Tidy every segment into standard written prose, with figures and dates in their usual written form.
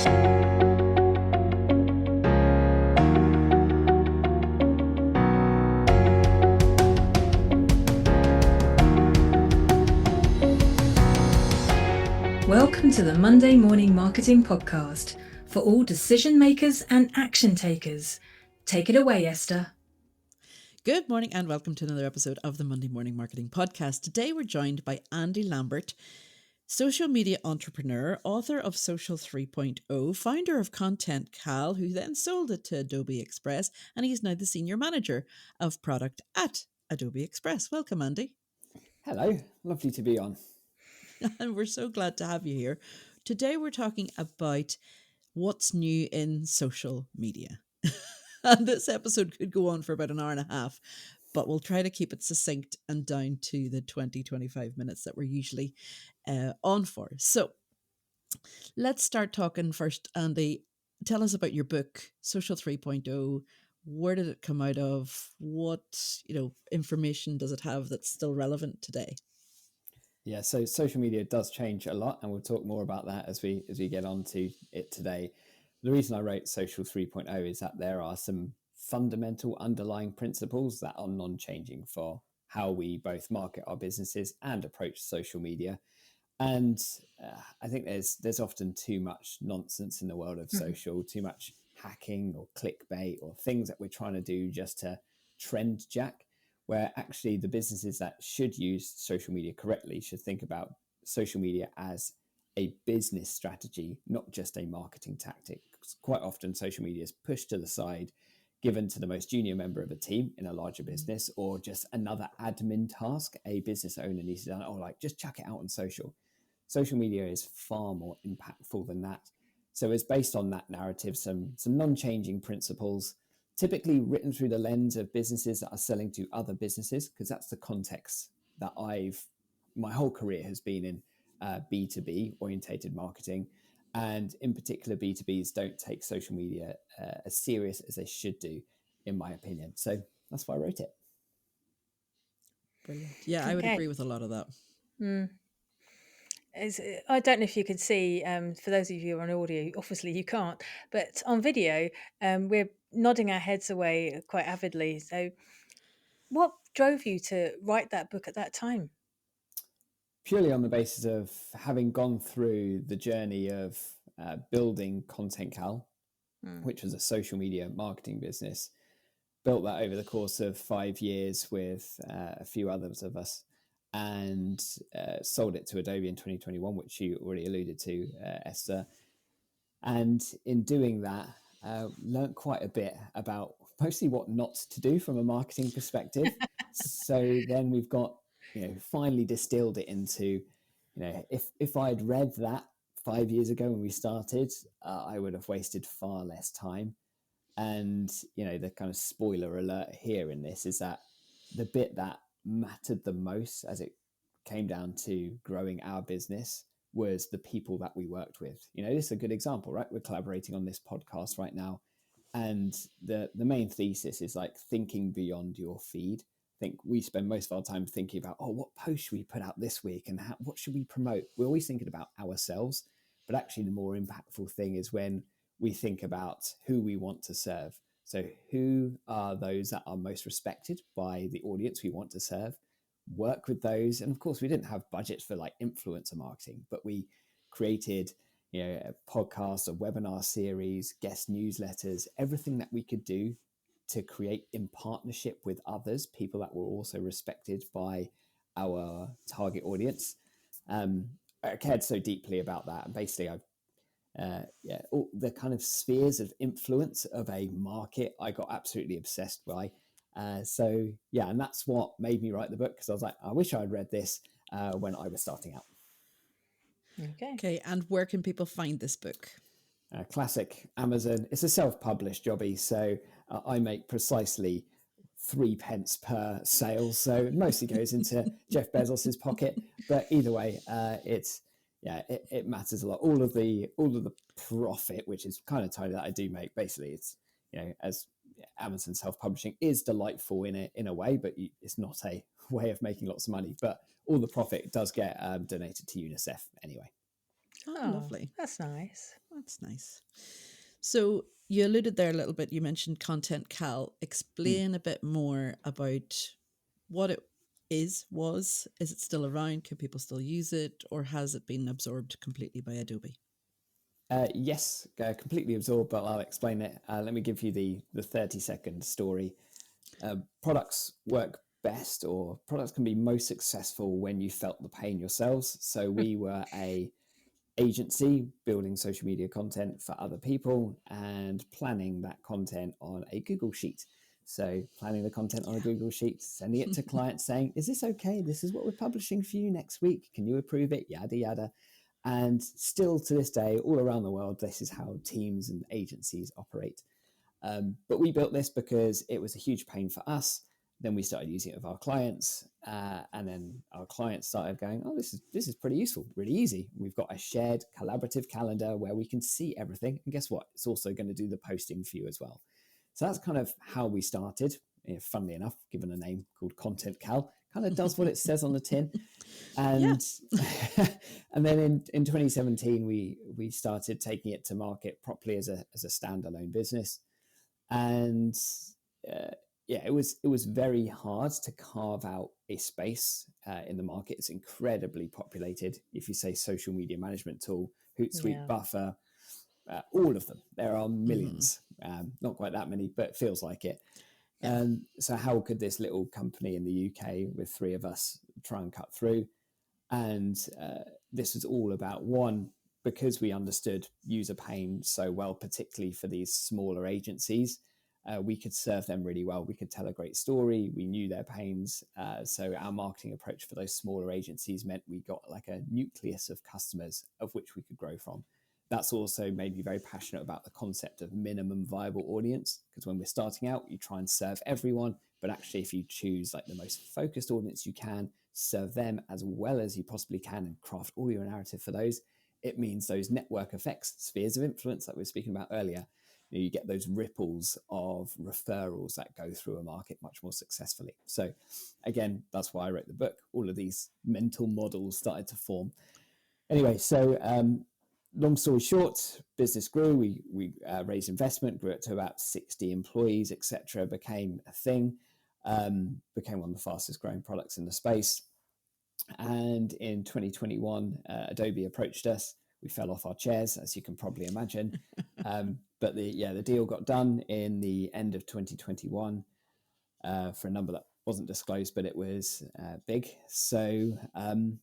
Welcome to the Monday Morning Marketing Podcast for all decision makers and action takers. Take it away, Esther. Good morning and welcome to another episode of the Monday Morning Marketing Podcast. Today we're joined by Andy Lambert, social media entrepreneur, author of Social 3.0, founder of Content Cal, who then sold it to Adobe Express, and he's now the senior manager of product at Adobe Express. Welcome, Andy. Hello, lovely to be on. And we're so glad to have you here. Today we're talking about what's new in social media. And this episode could go on for about an hour and a half, but we'll try to keep it succinct and down to the 20-25 minutes that we're usually on for. So let's start talking first, Andy. Tell us about your book, Social 3.0. Where did it come out of? What information does it have that's still relevant today? Yeah, so social media does change a lot, and we'll talk more about that as we get on to it today. The reason I wrote Social 3.0 is that there are some fundamental underlying principles that are non-changing for how we both market our businesses and approach social media. And I think there's often too much nonsense in the world of social, too much hacking or clickbait or things that we're trying to do just to trend jack, where actually the businesses that should use social media correctly should think about social media as a business strategy, not just a marketing tactic. Quite often social media is pushed to the side, given to the most junior member of a team in a larger business, or just another admin task a business owner needs to do, or like just chuck it out on social. Social media is far more impactful than that. So it's based on that narrative, some non-changing principles, typically written through the lens of businesses that are selling to other businesses, because that's the context that my whole career has been in, B2B orientated marketing. And in particular, B2Bs don't take social media as serious as they should do, in my opinion. So that's why I wrote it. Brilliant. Yeah, I would agree with a lot of that. I don't know if you could see, for those of you who are on audio, obviously you can't, but on video, we're nodding our heads away quite avidly. So what drove you to write that book at that time? Purely on the basis of having gone through the journey of building Content Cal, which was a social media marketing business, built that over the course of 5 years with a few others of us, and sold it to Adobe in 2021, which you already alluded to, Esther. And in doing that, learned quite a bit about mostly what not to do from a marketing perspective. So then we've got, finally distilled it into, if I'd read that 5 years ago when we started, I would have wasted far less time. And, the kind of spoiler alert here in this is that the bit that mattered the most as it came down to growing our business was the people that we worked with. This is a good example, right? We're collaborating on this podcast right now. And the main thesis is like thinking beyond your feed. I think we spend most of our time thinking about, what post should we put out this week and what should we promote? We're always thinking about ourselves, but actually the more impactful thing is when we think about who we want to serve. So who are those that are most respected by the audience we want to serve? Work with those. And of course, we didn't have budgets for like influencer marketing, but we created, a podcast, a webinar series, guest newsletters, everything that we could do to create in partnership with others, people that were also respected by our target audience. I cared so deeply about that. And basically, all the kind of spheres of influence of a market, I got absolutely obsessed by. And that's what made me write the book, because I was like, I wish I'd read this when I was starting out. Okay, and where can people find this book? Classic Amazon. It's a self-published jobby, so I make precisely 3 pence per sale, so it mostly goes into Jeff Bezos's pocket. But either way, it matters a lot. All of the profit, which is kind of tiny, that I do make, basically, it's as Amazon self-publishing is delightful in a way, but it's not a way of making lots of money. But all the profit does get donated to UNICEF anyway. Oh, Oh, lovely. that's nice. That's nice. So you alluded there a little bit. You mentioned Content Cal. Mm. Explain a bit more about what it was. Is it still around? Can people still use it? Or has it been absorbed completely by Adobe? Yes, completely absorbed, but I'll explain it. Let me give you the 30-second story. Products work best, or products can be most successful when you felt the pain yourselves. So we were a agency building social media content for other people and planning that content on a Google Sheet. So planning the content on a Google Sheet, sending it to clients saying, is this okay? This is what we're publishing for you next week. Can you approve it? Yada, yada. And still to this day, all around the world, this is how teams and agencies operate. But we built this because it was a huge pain for us. Then we started using it with our clients, and then our clients started going, "Oh, this is pretty useful, really easy. We've got a shared collaborative calendar where we can see everything, and guess what? It's also going to do the posting for you as well." So that's kind of how we started. Funnily enough, given a name called Content Cal, kind of does what it says on the tin. Yeah. And and then in 2017, we started taking it to market properly as a standalone business. And uh, yeah, it was very hard to carve out a space in the market. It's incredibly populated. If you say social media management tool, Hootsuite, Yeah. Buffer, all of them, there are Mm-hmm. millions. Not quite that many, but it feels like it. Yeah. So how could this little company in the UK with three of us try and cut through? And this was all about, one, because we understood user pain so well, particularly for these smaller agencies, we could serve them really well. We could tell a great story. We knew their pains. So our marketing approach for those smaller agencies meant we got like a nucleus of customers of which we could grow from. That's also made me very passionate about the concept of minimum viable audience, because when we're starting out, you try and serve everyone. But actually, if you choose like the most focused audience you can, serve them as well as you possibly can, and craft all your narrative for those, it means those network effects, spheres of influence that we were speaking about earlier, you get those ripples of referrals that go through a market much more successfully. So again, that's why I wrote the book. All of these mental models started to form. Anyway, so long story short, business grew. We raised investment, grew it to about 60 employees, etc. Became a thing. Became one of the fastest growing products in the space. And in 2021, Adobe approached us. We fell off our chairs, as you can probably imagine. But the deal got done in the end of 2021 for a number that wasn't disclosed, but it was big. So, and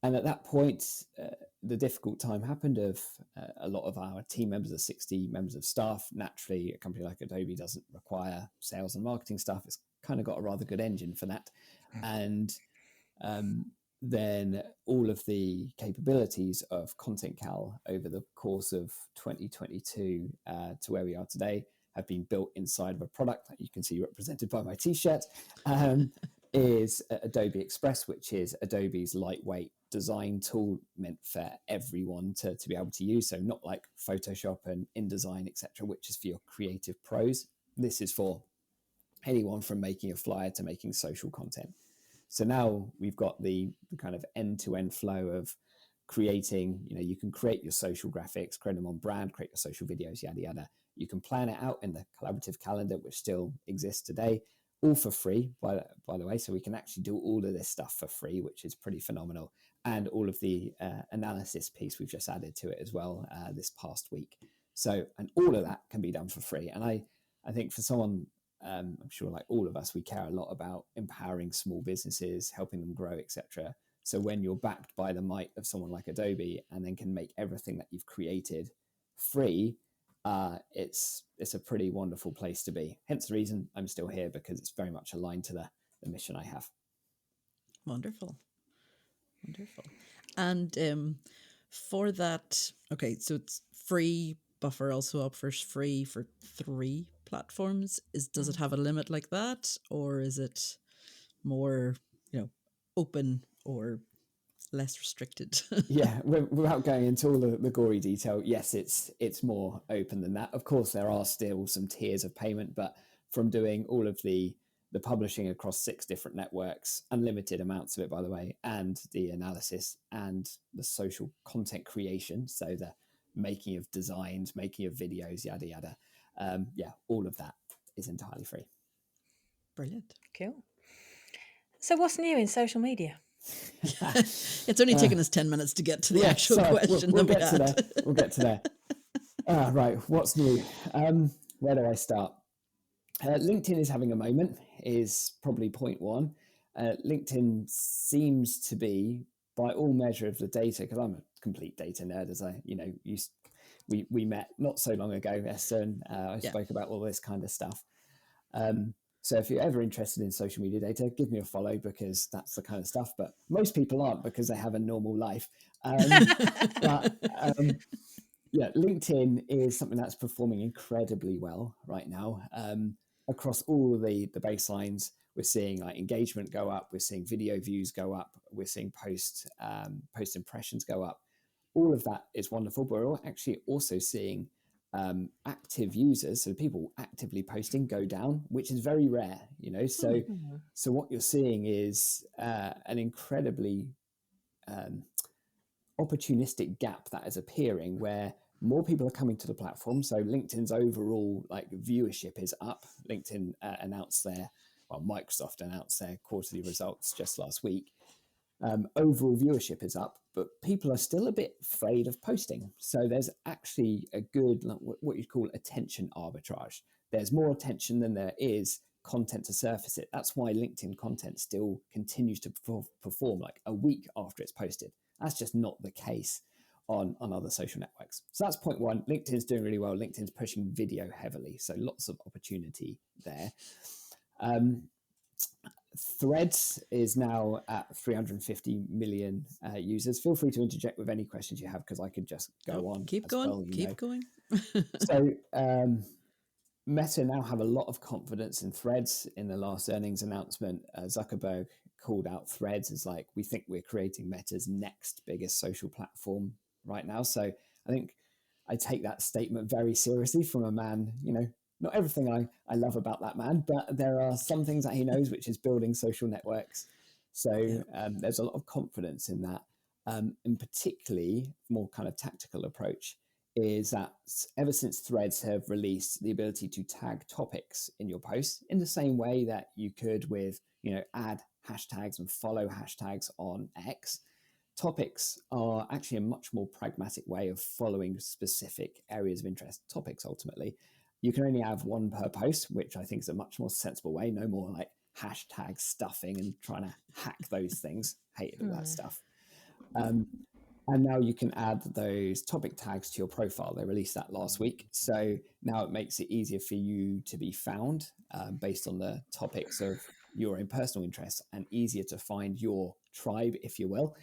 at that point, the difficult time happened of a lot of our team members, the 60 members of staff. Naturally, a company like Adobe doesn't require sales and marketing staff. It's kind of got a rather good engine for that. And then all of the capabilities of Content Cal over the course of 2022 to where we are today have been built inside of a product that you can see represented by my t-shirt, is Adobe Express, which is Adobe's lightweight design tool meant for everyone to be able to use. So not like Photoshop and InDesign, etc., which is for your creative pros. This is for anyone from making a flyer to making social content. So now we've got the kind of end-to-end flow of creating, you can create your social graphics, create them on brand, create your social videos, yada, yada. You can plan it out in the collaborative calendar, which still exists today, all for free, by the way. So we can actually do all of this stuff for free, which is pretty phenomenal. And all of the analysis piece we've just added to it as well this past week. So, and all of that can be done for free. And I think for someone, I'm sure like all of us, we care a lot about empowering small businesses, helping them grow, etc. So when you're backed by the might of someone like Adobe and then can make everything that you've created free, it's a pretty wonderful place to be. Hence the reason I'm still here, because it's very much aligned to the mission I have. Wonderful. Wonderful. And for that, okay, so it's free. Buffer also offers free for 3 platforms. Does it have a limit like that, or is it more, open or less restricted? Yeah, without going into all the gory detail, yes, it's more open than that. Of course, there are still some tiers of payment, but from doing all of the the publishing across 6 different networks, unlimited amounts of it, by the way, and the analysis and the social content creation. So the making of designs, making of videos, yada, yada. Yeah, all of that is entirely free. Brilliant. Cool. So what's new in social media? It's only taken us 10 minutes to get to the actual question we'll that we get to there. had. We'll get to there. Right, what's new? Where do I start? LinkedIn is having a moment, is probably point one. LinkedIn seems to be, by all measure of the data, because I'm a complete data nerd, as we met not so long ago, Esther, and I spoke about all this kind of stuff. So if you're ever interested in social media data, give me a follow, because that's the kind of stuff. But most people aren't, because they have a normal life. Yeah, LinkedIn is something that's performing incredibly well right now. Across all the baselines, we're seeing like engagement go up, we're seeing video views go up, we're seeing post impressions go up. All of that is wonderful, but we're actually also seeing active users, so people actively posting, go down, which is very rare, you know. So what you're seeing is an incredibly opportunistic gap that is appearing, where more people are coming to the platform. So LinkedIn's overall like viewership is up. LinkedIn Microsoft announced their quarterly results just last week. Overall viewership is up, but people are still a bit afraid of posting. So there's actually a good, like, what you'd call attention arbitrage. There's more attention than there is content to surface it. That's why LinkedIn content still continues to perform like a week after it's posted. That's just not the case on other social networks. So that's point one. LinkedIn's doing really well. LinkedIn's pushing video heavily, so lots of opportunity there. Threads is now at 350 million users. Feel free to interject with any questions you have, because I could just go on. Keep going. Keep going. So Meta now have a lot of confidence in Threads. In the last earnings announcement, Zuckerberg called out Threads as like, we think we're creating Meta's next biggest social platform right now. So I think I take that statement very seriously from a man, you know, not everything I love about that man, but there are some things that he knows, which is building social networks. So there's a lot of confidence in that. And particularly more kind of tactical approach is that ever since Threads have released the ability to tag topics in your posts in the same way that you could with, you know, add hashtags and follow hashtags on X, topics are actually a much more pragmatic way of following specific areas of interest. Topics, ultimately, you can only have one per post, which I think is a much more sensible way. No more like hashtag stuffing and trying to hack those things. Hated all that stuff. And now you can add those topic tags to your profile. They released that last week. So now it makes it easier for you to be found based on the topics of your own personal interests, and easier to find your tribe, if you will.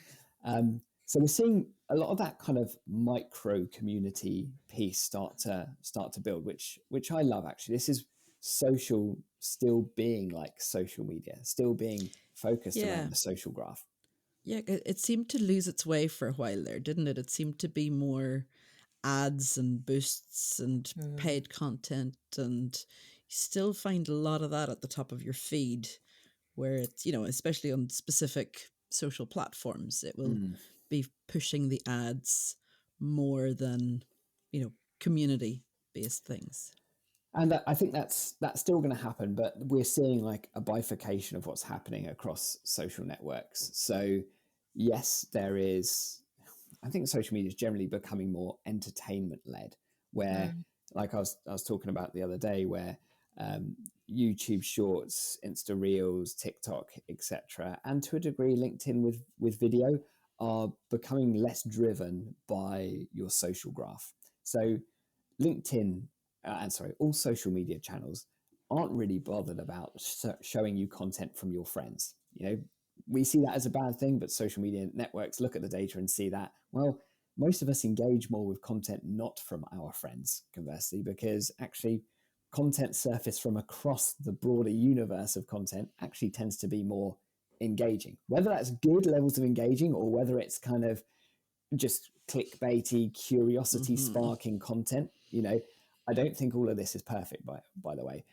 So we're seeing a lot of that kind of micro community piece start to build, which I love, actually. This is social still being like social media, still being focused around the social graph. Yeah, it seemed to lose its way for a while there, didn't it? It seemed to be more ads and boosts and paid content, and you still find a lot of that at the top of your feed, where it's, you know, especially on specific social platforms, it will be pushing the ads more than, you know, community-based things. And I think that's still going to happen, but we're seeing like a bifurcation of what's happening across social networks. So yes, there is, I think social media is generally becoming more entertainment led, where like I was talking about the other day, where YouTube Shorts, Insta Reels, TikTok, etc., and to a degree LinkedIn with video are becoming less driven by your social graph. So LinkedIn all social media channels aren't really bothered about showing you content from your friends. You know, we see that as a bad thing, but social media networks look at the data and see that, well, most of us engage more with content not from our friends, conversely, because actually content surface from across the broader universe of content actually tends to be more engaging. Whether that's good levels of engaging or whether it's kind of just clickbaity, curiosity sparking content, you know, I don't think all of this is perfect, by the way.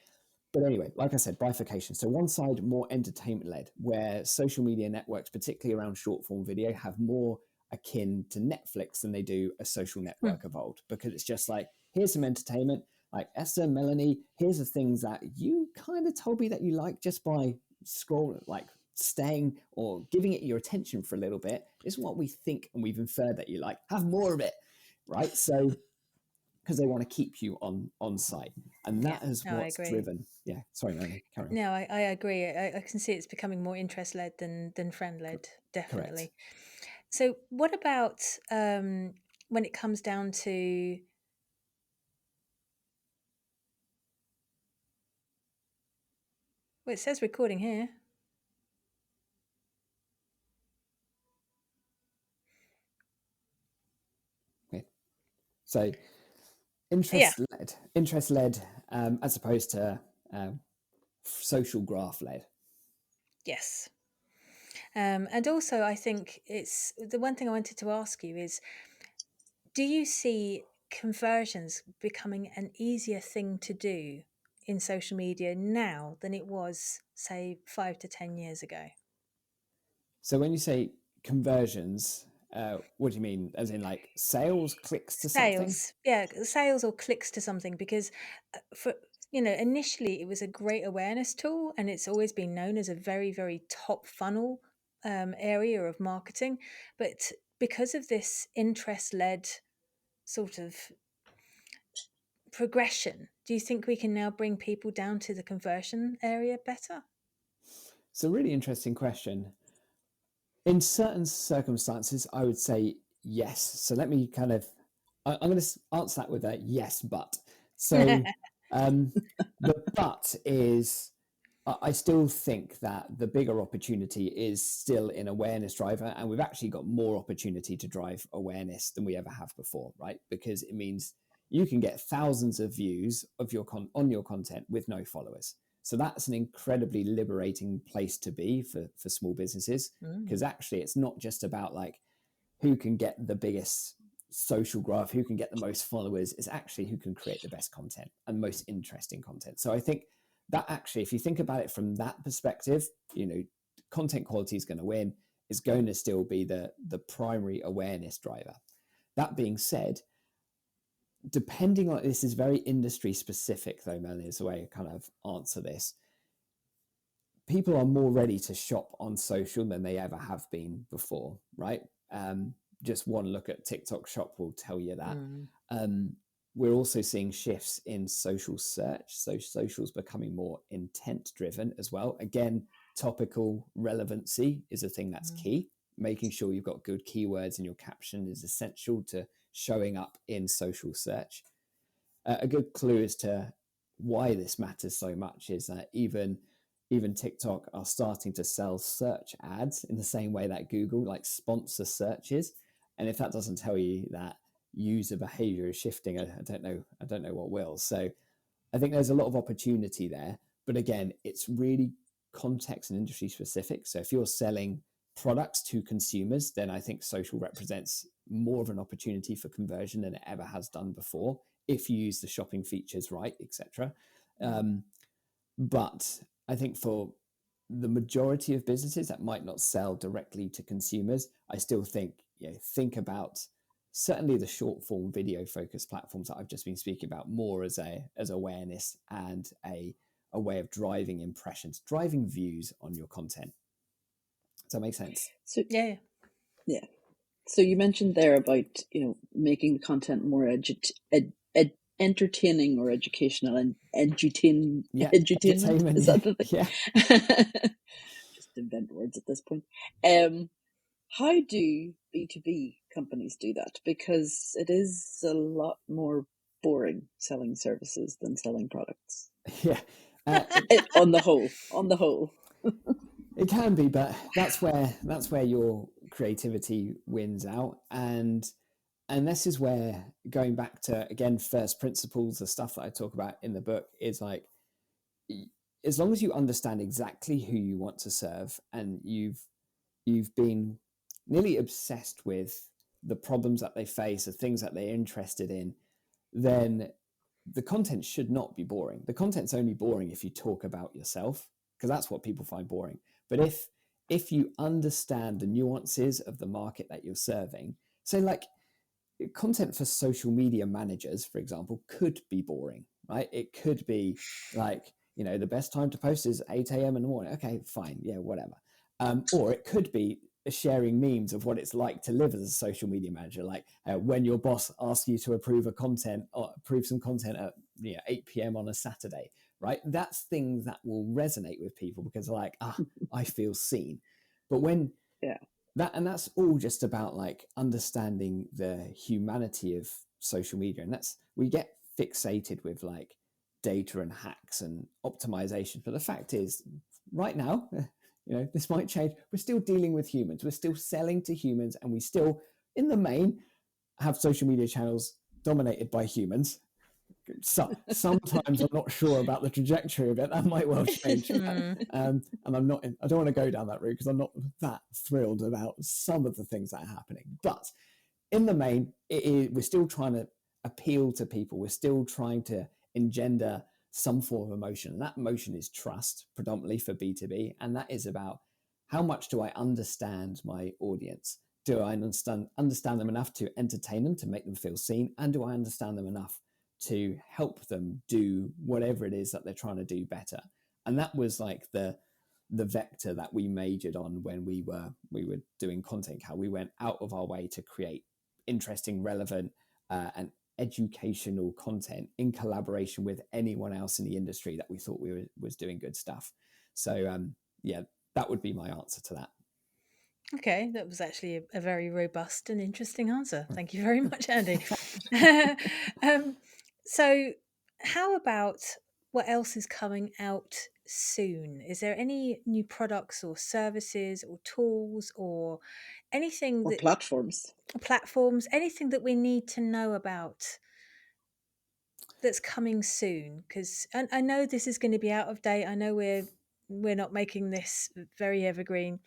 But anyway, like I said, bifurcation. So one side more entertainment led, where social media networks, particularly around short form video, have more akin to Netflix than they do a social network of old, because it's just like, here's some entertainment, like Esther, Melanie, here's the things that you kind of told me that you like just by scrolling, like staying or giving it your attention for a little bit is what we think and we've inferred that you like. Have more of it, right? So because they want to keep you on site, and Yeah, that is no, I what's agree. driven. Yeah, sorry, Melanie, carry on. No, I agree. I can see it's becoming more interest led than friend led, Correct. definitely. So, what about when it comes down to? Well, it says recording here. Okay. So Yeah. interest led, as opposed to social graph led. Yes. And also, I think it's the one thing I wanted to ask you is, do you see conversions becoming an easier thing to do in social media now than it was, say, 5 to 10 years ago? So when you say conversions, what do you mean? As in like sales, clicks to something? Sales, yeah, sales or clicks to something, because for initially it was a great awareness tool, and it's always been known as a very, very top funnel area of marketing. But because of this interest led sort of progression, do you think we can now bring people down to the conversion area better? It's a really interesting question. In certain circumstances, I would say yes. So let me kind of, I'm going to answer that with a yes, but. So um, the but is, I still think that the bigger opportunity is still in awareness driver, and we've actually got more opportunity to drive awareness than we ever have before, right? Because it means you can get thousands of views of your on your content with no followers. So that's an incredibly liberating place to be for small businesses, Mm, because actually it's not just about like who can get the biggest social graph, who can get the most followers. It's actually who can create the best content and the most interesting content. So I think that actually, if you think about it from that perspective, content quality is going to win. Is going to still be the primary awareness driver. That being said, depending on, this is very industry specific though, Melanie, is the way I kind of answer this. People are more ready to shop on social than they ever have been before, right? Just one look at TikTok Shop will tell you that. mm, We're also seeing shifts in social search. So social's becoming more intent driven as well. Again, topical relevancy is a thing that's mm, key. Making sure you've got good keywords in your caption is essential to showing up in social search. A good clue as to why this matters so much is that even TikTok are starting to sell search ads in the same way that Google like sponsor searches. And if that doesn't tell you that user behavior is shifting, I don't know what will. So I think there's a lot of opportunity there. But again, it's really context and industry specific. So if you're selling products to consumers, then I think social represents more of an opportunity for conversion than it ever has done before, if you use the shopping features right, etc. mm. But I think for the majority of businesses that might not sell directly to consumers, I still think, think about certainly the short form video focused platforms that I've just been speaking about more as awareness and a way of driving impressions, driving views on your content. Does that make sense? So Yeah. yeah. So you mentioned there about making the content more entertaining or educational and Yeah, edutainment. entertainment. Is that the thing? Yeah. Just invent words at this point. How do B2B companies do that? Because it is a lot more boring selling services than selling products. Yeah. On the whole. It can be, but that's where your creativity wins out, and this is where, going back to again first principles, the stuff that I talk about in the book is like, as long as you understand exactly who you want to serve, and you've been nearly obsessed with the problems that they face, the things that they're interested in, then the content should not be boring. The content's only boring if you talk about yourself, because that's what people find boring. But if you understand the nuances of the market that you're serving, so like content for social media managers, for example, could be boring, right? It could be like, the best time to post is 8 a.m. in the morning. Okay, fine. Yeah, whatever. Or it could be sharing memes of what it's like to live as a social media manager, like when your boss asks you to approve some content at 8 p.m. on a Saturday, right? That's things that will resonate with people because like, I feel seen. But when that's all just about like understanding the humanity of social media, and we get fixated with like data and hacks and optimization, but the fact is right now, this might change. We're still dealing with humans. We're still selling to humans, and we still, in the main, have social media channels dominated by humans. So, sometimes I'm not sure about the trajectory of it. That might well change. And I don't want to go down that route because I'm not that thrilled about some of the things that are happening. But in the main, we're still trying to appeal to people. We're still trying to engender some form of emotion. And that emotion is trust, predominantly for B2B. And that is about how much do I understand my audience? Do I understand them enough to entertain them, to make them feel seen? And do I understand them enough to help them do whatever it is that they're trying to do better? And that was like the vector that we majored on when we were doing Content Cal. We went out of our way to create interesting, relevant, and educational content in collaboration with anyone else in the industry that we thought was doing good stuff. So that would be my answer to that. Okay, that was actually a very robust and interesting answer. Thank you very much, Andy. So how about what else is coming out soon? Is there any new products or services or tools or anything Or platforms, anything that we need to know about that's coming soon? Because I know this is going to be out of date. I know we're not making this very evergreen,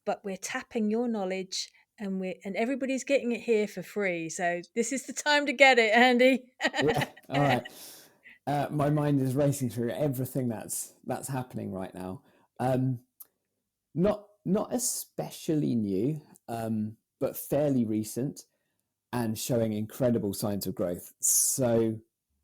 but we're tapping your knowledge and everybody's getting it here for free. So this is the time to get it, Andy. Yeah. All right. My mind is racing through everything that's happening right now. Not especially new, but fairly recent and showing incredible signs of growth. So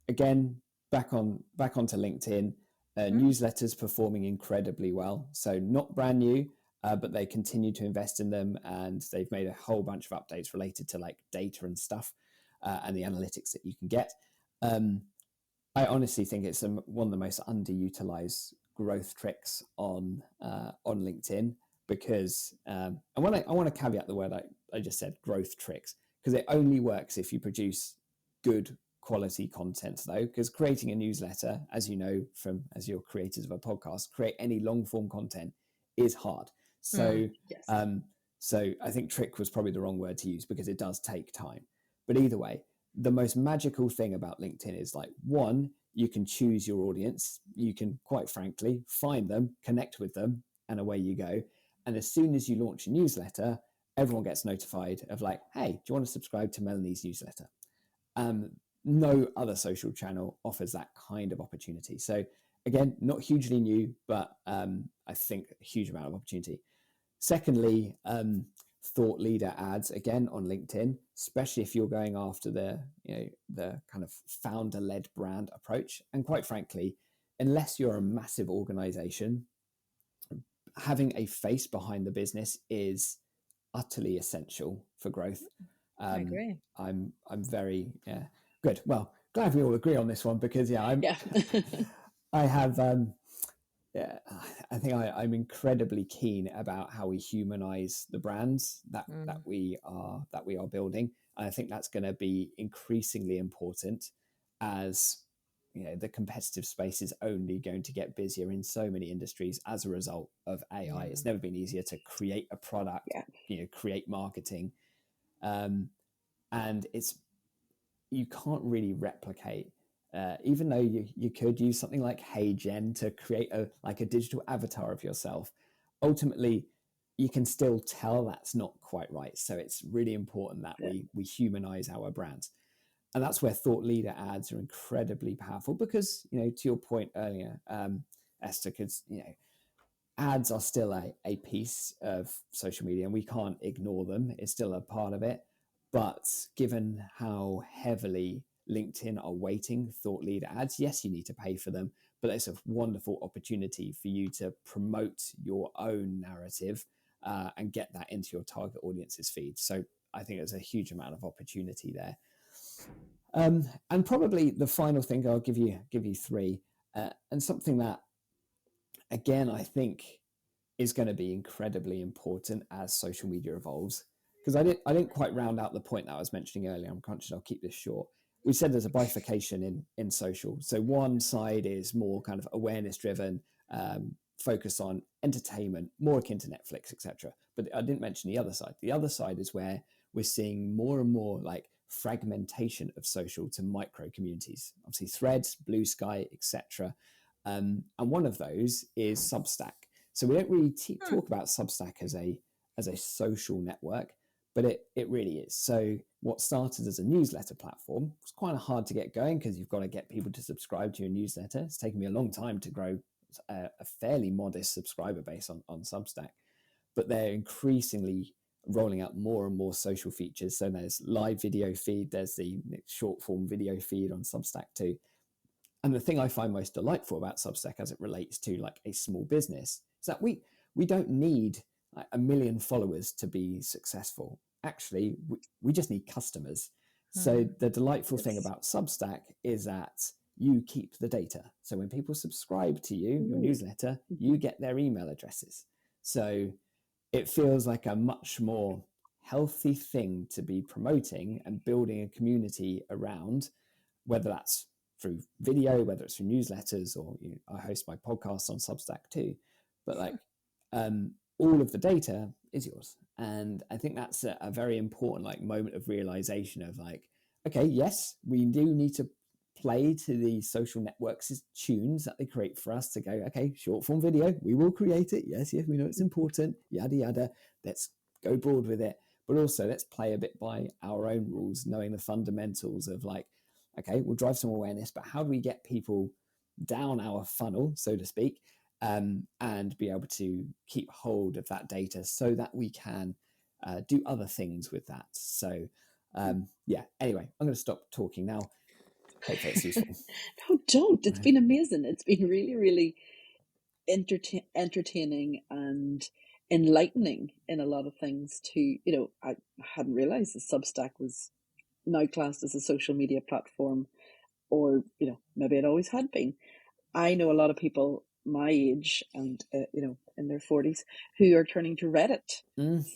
again, back onto LinkedIn, newsletters performing incredibly well. So not brand new, but they continue to invest in them, and they've made a whole bunch of updates related to like data and stuff, and the analytics that you can get. I honestly think it's one of the most underutilized growth tricks on LinkedIn, because I want to caveat the word I just said, growth tricks, because it only works if you produce good quality content, though, because creating a newsletter, as you know as you're creators of a podcast, create any long form content is hard. So yes. so I think trick was probably the wrong word to use, because it does take time. But either way, the most magical thing about LinkedIn is like, one, you can choose your audience. You can, quite frankly, find them, connect with them, and away you go. And as soon as you launch a newsletter, everyone gets notified of like, hey, do you want to subscribe to Melanie's newsletter? No other social channel offers that kind of opportunity. So again, not hugely new, but I think a huge amount of opportunity. Secondly, thought leader ads, again on LinkedIn, especially if you're going after the kind of founder-led brand approach. And quite frankly, unless you're a massive organization, having a face behind the business is utterly essential for growth. I agree. I'm very good. Well, glad we all agree on this one, because I have I think I'm incredibly keen about how we humanize the brands that we are building, and I think that's going to be increasingly important as the competitive space is only going to get busier in so many industries as a result of AI. It's never been easier to create a product, create marketing, and you can't really replicate. Even though you could use something like HeyGen to create a digital avatar of yourself, ultimately you can still tell that's not quite right. So it's really important that we humanize our brands. and that's where thought leader ads are incredibly powerful because, to your point earlier, Esther, because, ads are still a piece of social media and we can't ignore them. It's still a part of it. But given how heavily LinkedIn are weighting thought leader ads, yes, you need to pay for them, but it's a wonderful opportunity for you to promote your own narrative and get that into your target audience's feed. So I think there's a huge amount of opportunity there. And probably the final thing, I'll give you three, and something that, again, I think is going to be incredibly important as social media evolves. Because I didn't quite round out the point that I was mentioning earlier. I'm conscious I'll keep this short. We said there's a bifurcation in social. So one side is more kind of awareness driven, focus on entertainment, more akin to Netflix, etc. But I didn't mention the other side. The other side is where we're seeing more and more like fragmentation of social to micro communities. Obviously, Threads, Blue Sky, etc. And one of those is Substack. So we don't really talk about Substack as a social network, but it really is. So what started as a newsletter platform was quite hard to get going because you've got to get people to subscribe to your newsletter. It's taken me a long time to grow a fairly modest subscriber base on Substack, but they're increasingly rolling out more and more social features. So there's live video feed, there's the short form video feed on Substack too. And the thing I find most delightful about Substack as it relates to like a small business is that we don't need like 1 million followers to be successful. Actually, we just need customers. So the delightful thing about Substack is that you keep the data. So when people subscribe to you, your newsletter, you get their email addresses. So it feels like a much more healthy thing to be promoting and building a community around, whether that's through video, whether it's through newsletters, or I host my podcast on Substack too. But like all of the data is yours. And I think that's a very important like moment of realization of like, okay, yes, we do need to play to the social networks' tunes that they create for us to go, okay, short form video, we will create it. Yes, we know it's important, yada, yada. Let's go broad with it. But also let's play a bit by our own rules, knowing the fundamentals of like, okay, we'll drive some awareness, but how do we get people down our funnel, so to speak, and be able to keep hold of that data so that we can do other things with that. So yeah, anyway, I'm going to stop talking now. Hopefully it's useful. No, don't. It's been amazing. It's been really, really entertaining and enlightening in a lot of things too. I hadn't realized that Substack was now classed as a social media platform, or maybe it always had been. I know a lot of people my age and in their 40s who are turning to Reddit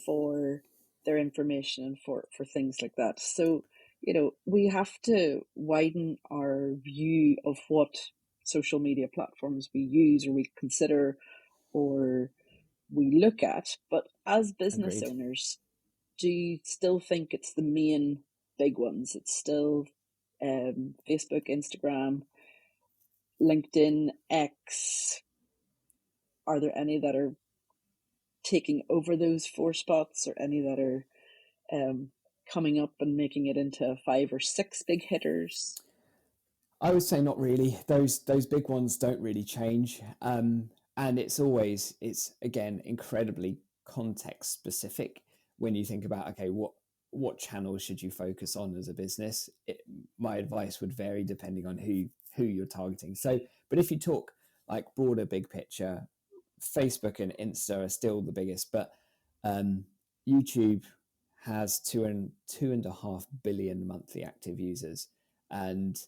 for their information and for things like that. So we have to widen our view of what social media platforms we use or we consider or we look at. But as business Agreed. owners, do you still think it's the main big ones? It's still Facebook, Instagram, LinkedIn, X. Are there any that are taking over those 4 spots, or any that are coming up and making it into 5 or 6 big hitters? I would say not really. Those big ones don't really change, and it's again incredibly context specific when you think about, okay, what channels should you focus on as a business. My advice would vary depending on who you're targeting. So, but if you talk like broader big picture, Facebook and Insta are still the biggest, but YouTube has 2.5 billion monthly active users, and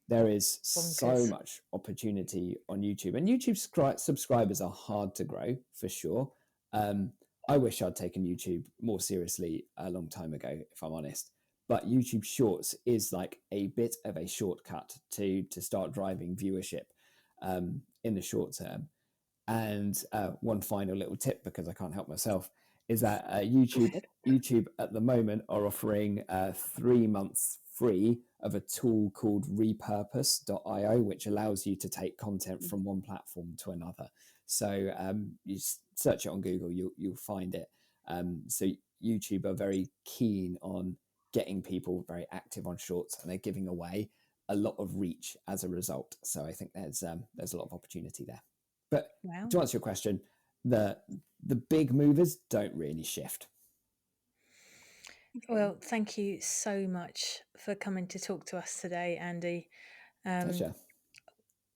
there is so much opportunity on YouTube. And YouTube subscribers are hard to grow for sure. I wish I'd taken YouTube more seriously a long time ago, if I'm honest. But YouTube Shorts is like a bit of a shortcut to start driving viewership in the short term. And one final little tip, because I can't help myself, is that YouTube at the moment are offering 3 months free of a tool called repurpose.io, which allows you to take content from one platform to another. So you search it on Google, you'll find it. So YouTube are very keen on getting people very active on shorts, and they're giving away a lot of reach as a result. So I think there's a lot of opportunity there. But to answer your question, the big movers don't really shift. Well, thank you so much for coming to talk to us today, Andy. Pleasure.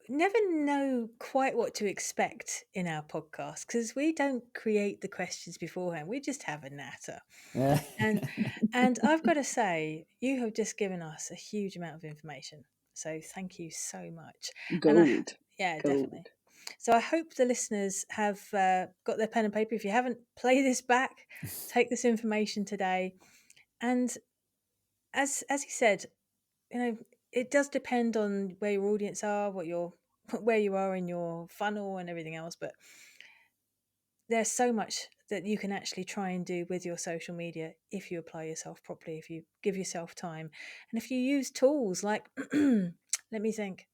Never know quite what to expect in our podcast because we don't create the questions beforehand. We just have a natter. And I've got to say, you have just given us a huge amount of information. So thank you so much. Gold. Definitely. So I hope the listeners have got their pen and paper. If you haven't, play this back, take this information today. And as he said, it does depend on where your audience are, where you are in your funnel and everything else. But there's so much that you can actually try and do with your social media if you apply yourself properly, if you give yourself time, and if you use tools like, let me think.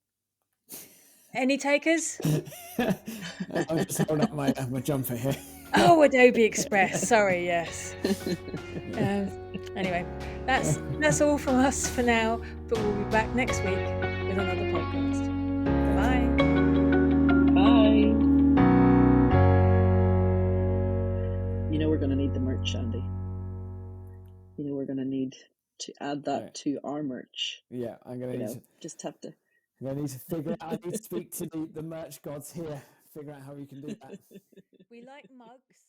Any takers? I'm just holding up my jumper here. Oh, Adobe Express. Sorry, yes. Anyway, that's all from us for now, but we'll be back next week with another podcast. Bye. Bye. We're going to need the merch, Andy. We're going to need to add that to our merch. Yeah, I'm going to just have to. I'm going to need to figure out. I need to speak to the merch gods here. Figure out how we can do that. We like mugs.